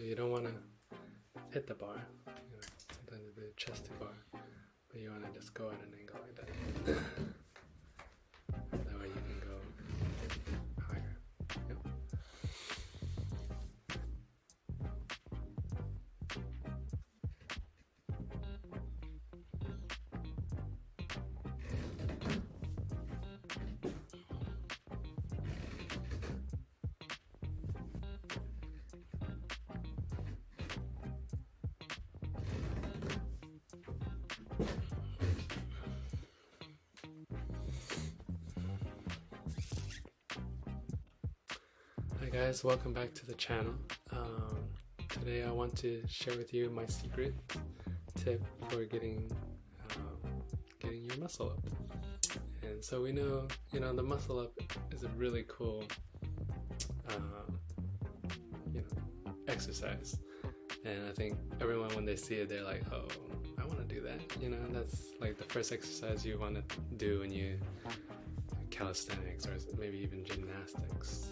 So you don't want to hit the bar. You know, sometimes you do chest to bar, but you want to just go at an angle like that. That way you can go higher. Yep. Hi guys, welcome back to the channel. Today I want to share with you my secret tip for getting your muscle up. And so we know, the muscle up is a really cool exercise. And I think everyone, when they see it, they're like, oh, I want to do that. That's like the first exercise you want to do when you calisthenics or maybe even gymnastics.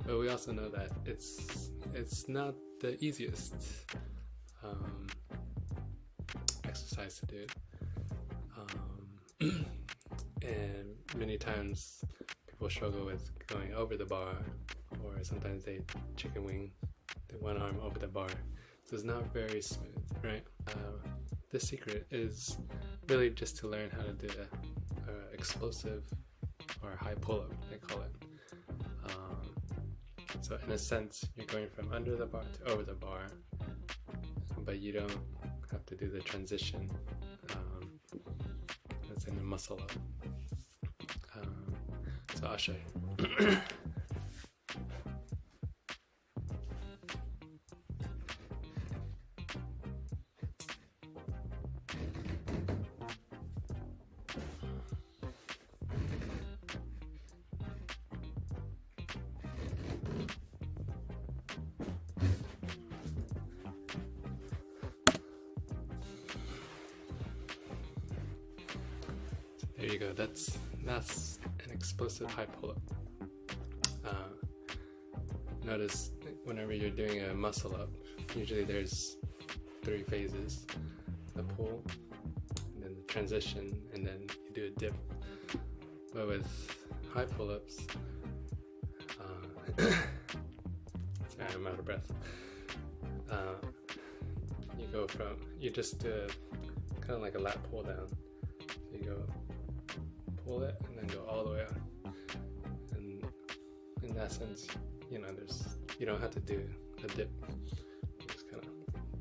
But we also know that it's not the easiest exercise to do. And many times people struggle with going over the bar, or sometimes they chicken wing the one arm over the bar. So it's not very smooth, right? The secret is really just to learn how to do a explosive or high pull-up, they call it. So in a sense, you're going from under the bar to over the bar, but you don't have to do the transition. That's in the muscle up. So I'll show you. There you go. That's an explosive high pull-up. Notice whenever you're doing a muscle up, usually there's 3 phases: the pull, and then the transition, and then you do a dip. But with high pull-ups, sorry, I'm out of breath. You just do kind of like a lat pull down. So you go pull it and then go all the way up. And in that sense, you don't have to do a dip. You just kind of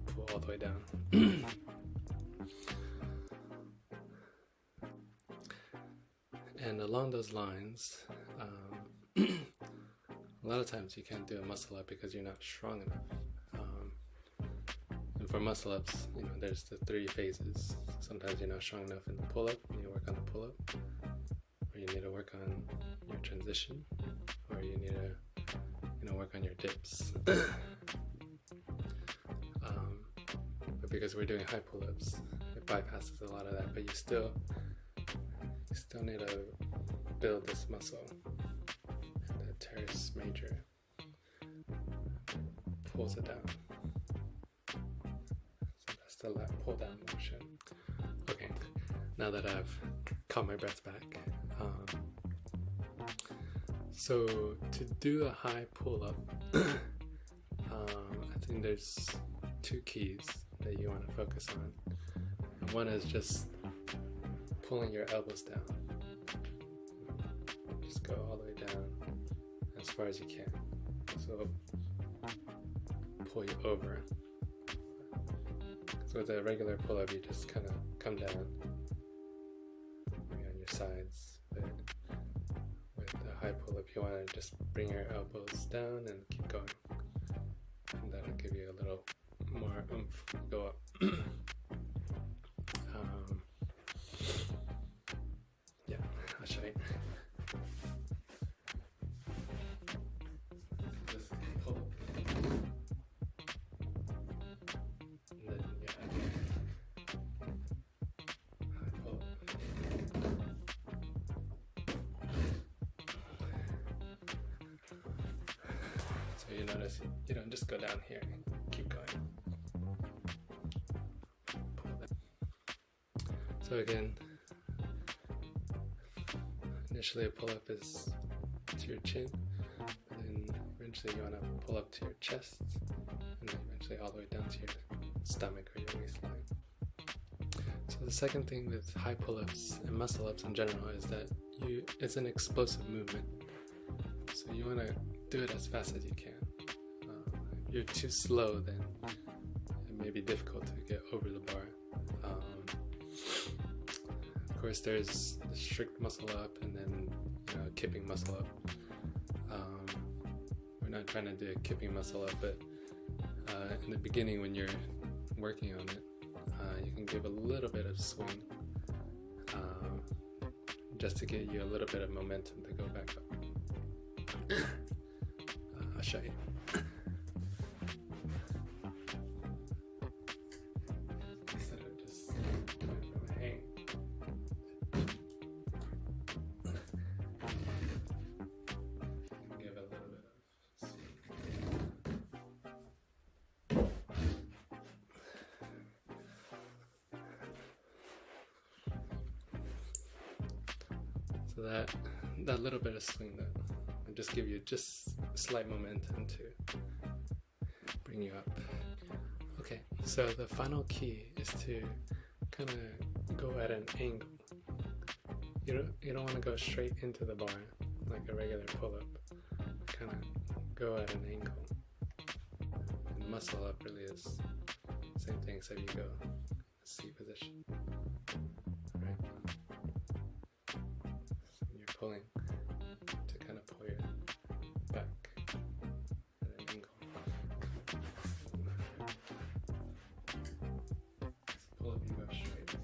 pull all the way down. And along those lines, a lot of times you can't do a muscle up because you're not strong enough. And for muscle ups, there's the 3 phases. Sometimes you're not strong enough in the pull up, you need to work on the pull up, or you need to work on your transition, or you need to work on your dips. But because we're doing high pull ups, it bypasses a lot of that, but you still need to build this muscle. The teres major pulls it down. So that's the lat pull down motion. Okay, now that I've caught my breath back, so to do a high pull up, I think there's 2 keys that you want to focus on. And one is just pulling your elbows down. Just go all the way down as far as you can. So pull you over. So with a regular pull-up, you just kind of come down, maybe on your sides. But with the high pull-up, you want to just bring your elbows down and keep going. And that'll give you a little more oomph. Go up. Yeah, I'll show you. Just pull up. And then high pull up. So you notice you don't just go down here and keep going. Pull that. So again, initially a pull-up is to your chin, and then eventually you want to pull up to your chest, and then eventually all the way down to your stomach or your waistline. So the second thing with high pull-ups and muscle-ups in general is that it's an explosive movement. So you want to do it as fast as you can. If you're too slow, then it may be difficult to get over the bar. Of course, there's the strict muscle up and then kipping muscle up. We're not trying to do a kipping muscle up, but in the beginning when you're working on it, you can give a little bit of swing just to get you a little bit of momentum to go back up. I'll show you. Instead of just doing it from a hang. Give it a little bit of swing. So that little bit of swing that will just give you just slight momentum to bring you up. Okay, so the final key is to kind of go at an angle. You don't want to go straight into the bar like a regular pull-up. Kind of go at an angle. And muscle up really is the same thing, so you go C position. Right? So you're pulling to kind of pull your back at an angle. So pull up, you go straight.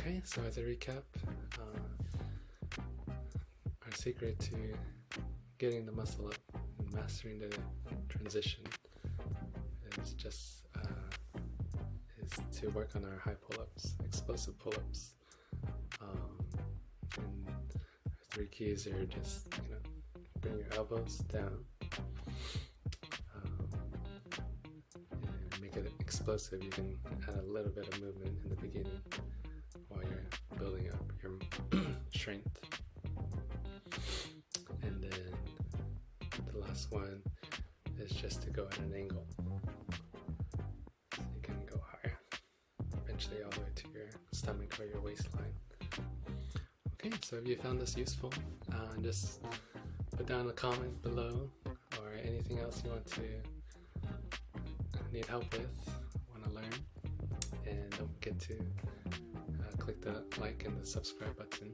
Okay, so as a recap, our secret to getting the muscle up and mastering the transition is just is to work on our high pull-ups, explosive pull-ups. And our three keys are just bring your elbows down, and make it explosive. You can add a little bit of movement in the beginning while you're building up your strength. And then the last one is just to go at an angle. So you can go higher, eventually all the way to your stomach or your waistline. Okay, so if you found this useful, just put down a comment below, or anything else you want to need help with, want to learn. And don't forget to click the like and the subscribe button.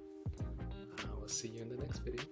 We'll see you in the next video.